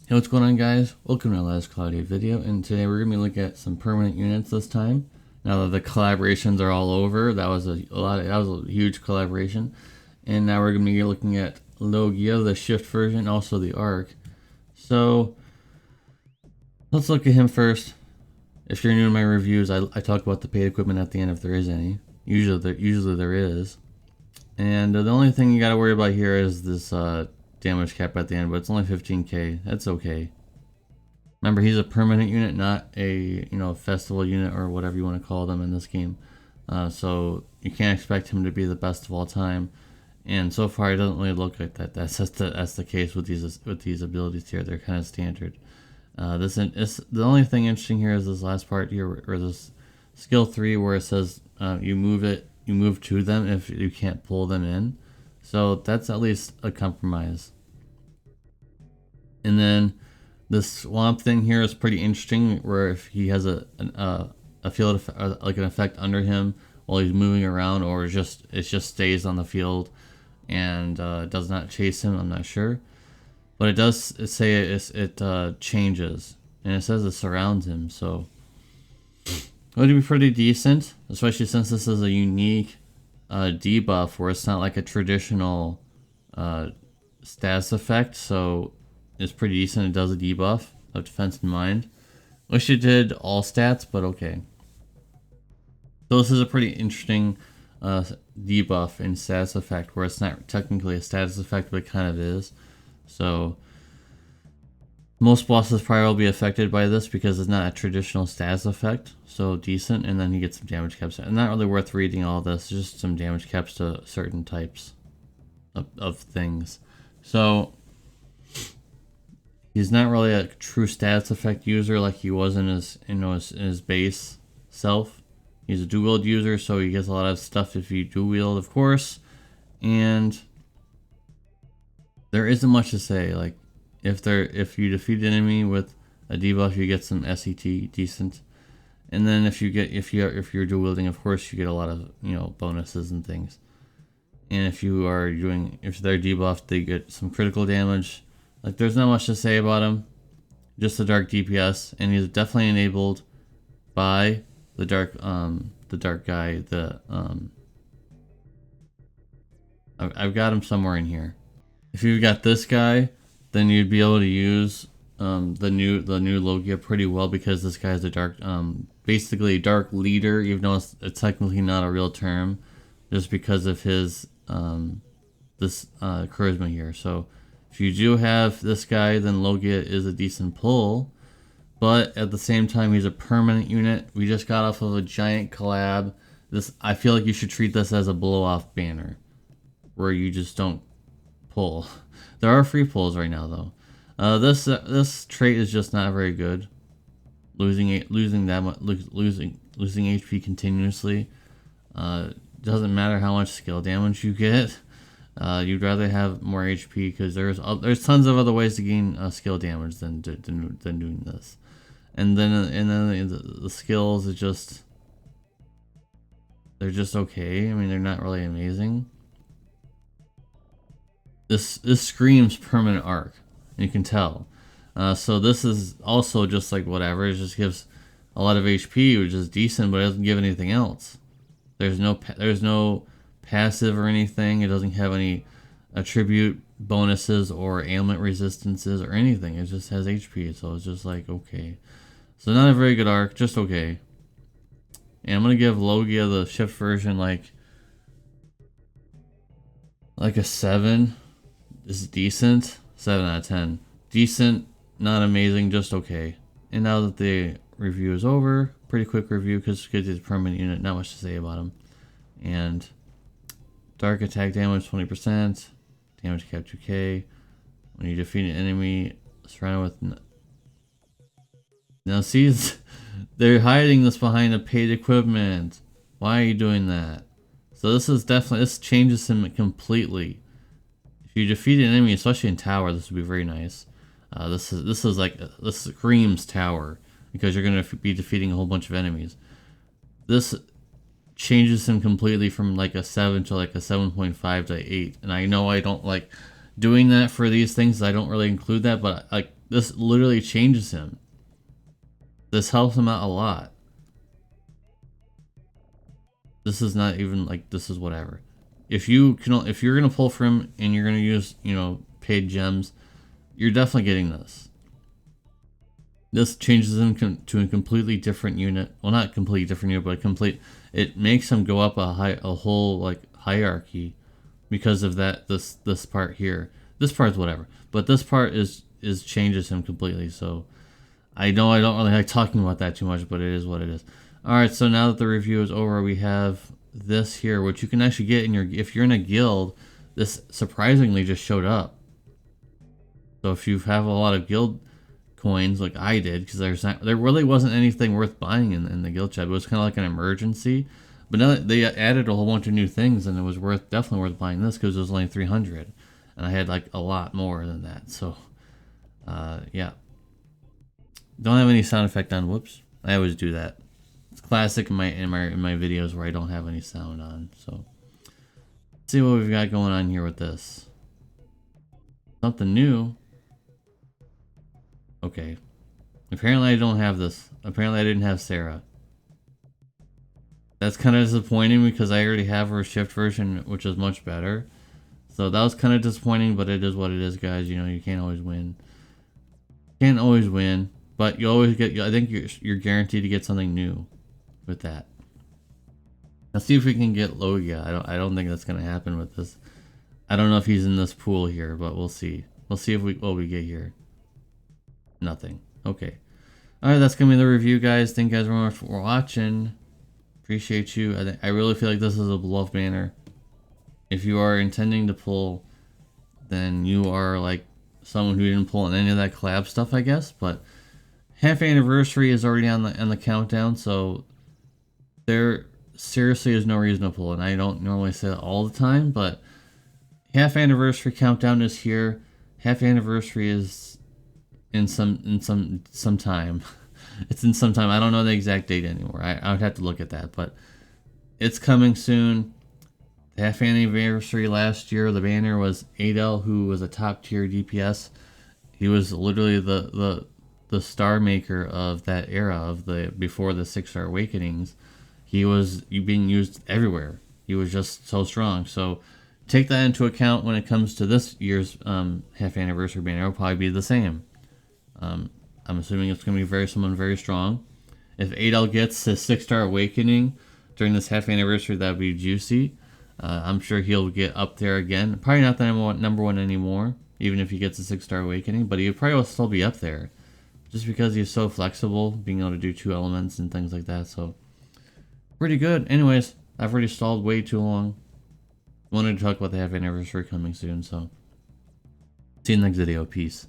Hey, what's going on, guys? Welcome to our last Cloudia video, and today we're going to be looking at some permanent units this time. Now that the collaborations are all over, that was a huge collaboration, and now we're going to be looking at Logia, the shift version, also the arc. So let's look at him first. If you're new to my reviews, I talk about the paid equipment at the end if there is any. Usually there is, and the only thing you got to worry about here is this damage cap at the end, but it's only 15k. That's okay. Remember, he's a permanent unit, not a festival unit or whatever you want to call them in this game. So you can't expect him to be the best of all time. And so far, it doesn't really look like that. That's the case with these abilities here. They're kind of standard. The only thing interesting here is this last part here, or this skill 3, where it says you move to them if you can't pull them in. So that's at least a compromise. And then this swamp thing here is pretty interesting, where if he has a field like an effect under him while he's moving around, or it just stays on the field and does not chase him. I'm not sure, but it does say it changes, and it says it surrounds him. So it would be pretty decent, especially since this is a unique debuff where it's not like a traditional status effect. So it's pretty decent. It does a debuff of defense in mind. Wish it did all stats, but okay. So this is a pretty interesting debuff and status effect, where it's not technically a status effect, but it kind of is. So most bosses probably will be affected by this because it's not a traditional status effect. So decent, and then you get some damage caps. And not really worth reading all this, just some damage caps to certain types of things. So he's not really a true status effect user like he was in his base self. He's a dual wield user, so he gets a lot of stuff if you dual wield, of course. And there isn't much to say. Like if you defeat an enemy with a debuff, you get some SET decent. And then if you're dual wielding, of course, you get a lot of bonuses and things. And if they're debuffed, they get some critical damage. Like, there's not much to say about him. Just a dark DPS, and he's definitely enabled by the dark guy. I've got him somewhere in here. If you've got this guy, then you'd be able to use the new Logia pretty well, because this guy's a dark, basically a dark leader, even though it's technically not a real term, just because of his this charisma here. So if you do have this guy, then Logia is a decent pull, but at the same time, he's a permanent unit. We just got off of a giant collab. I feel like you should treat this as a blow-off banner, where you just don't pull. There are free pulls right now, though. This trait is just not very good. Losing HP continuously. Doesn't matter how much skill damage you get. You'd rather have more HP, because there's tons of other ways to gain skill damage than doing this. And then the skills they're just okay. I mean, they're not really amazing. This screams permanent arc, and you can tell. So this is also just like whatever. It just gives a lot of HP, which is decent, but it doesn't give anything else. There's no passive or anything. It doesn't have any attribute bonuses or ailment resistances or anything. It just has HP, so it's just like, okay. So not a very good arc, just okay. And I'm gonna give Logia, the shift version, like a 7. This is decent. 7 out of 10. Decent, not amazing, just okay. And now that the review is over, pretty quick review, because he's a permanent unit, not much to say about him. And dark attack damage 20%, damage cap 2k. When you defeat an enemy surrounded with... Now see, they're hiding this behind a paid equipment. Why are you doing that? So this changes him completely. If you defeat an enemy, especially in tower, this would be very nice. This screams tower, because you're gonna be defeating a whole bunch of enemies. This changes him completely from like a 7 to like a 7.5 to 8. And I know I don't like doing that for these things, I don't really include that, but like this literally changes him. This helps him out a lot. This is not even like, this is whatever. If you're gonna pull for him and you're gonna use, you know, paid gems, you're definitely getting this. This changes him to a completely different unit. Well, not completely different unit, but it makes him go up a whole like hierarchy because of that. This part here, this part's whatever, but this part is changes him completely. So I know I don't really like talking about that too much, but it is what it is. All right, so now that the review is over, we have this here, which you can actually get in your, if you're in a guild. This surprisingly just showed up. So if you have a lot of guild coins like I did, because there really wasn't anything worth buying in the guild chat. It was kind of like an emergency, but now that they added a whole bunch of new things, and it was definitely worth buying this because it was only 300, and I had like a lot more than that. So yeah, don't have any sound effect on. Whoops, I always do that. It's classic in my videos where I don't have any sound on. So let's see what we've got going on here with this. Something new. Okay. Apparently I don't have this. Apparently I didn't have Sarah. That's kind of disappointing because I already have her shift version, which is much better. So that was kind of disappointing, but it is what it is, guys. You know, you can't always win. Can't always win, but you always get, I think you're guaranteed to get something new with that. Let's see if we can get Logia. I don't think that's going to happen with this. I don't know if he's in this pool here, but we'll see. We'll see if what we get here. Nothing. Okay. Alright, that's going to be the review, guys. Thank you guys very much for watching. Appreciate you. I really feel like this is a beloved banner. If you are intending to pull, then you are like someone who didn't pull in any of that collab stuff, I guess. But half anniversary is already on the countdown, so there seriously is no reason to pull. And I don't normally say that all the time, but half anniversary countdown is here. Half anniversary is in some time. It's in some time. I don't know the exact date anymore. I would have to look at that, but it's coming soon. The half anniversary last year, the banner was Adel, who was a top tier DPS. He was literally the star maker of that era of before the 6-star awakenings. He was being used everywhere. He was just so strong. So take that into account when it comes to this year's half anniversary banner. It'll probably be the same. I'm assuming it's going to be someone very strong. If Adel gets his 6-star awakening during this half anniversary, that would be juicy. I'm sure he'll get up there again. Probably not the number one anymore, even if he gets a 6-star awakening, but he probably will still be up there. Just because he's so flexible, being able to do 2 elements and things like that. So, pretty good. Anyways, I've already stalled way too long. Wanted to talk about the half anniversary coming soon, so see you in the next video. Peace.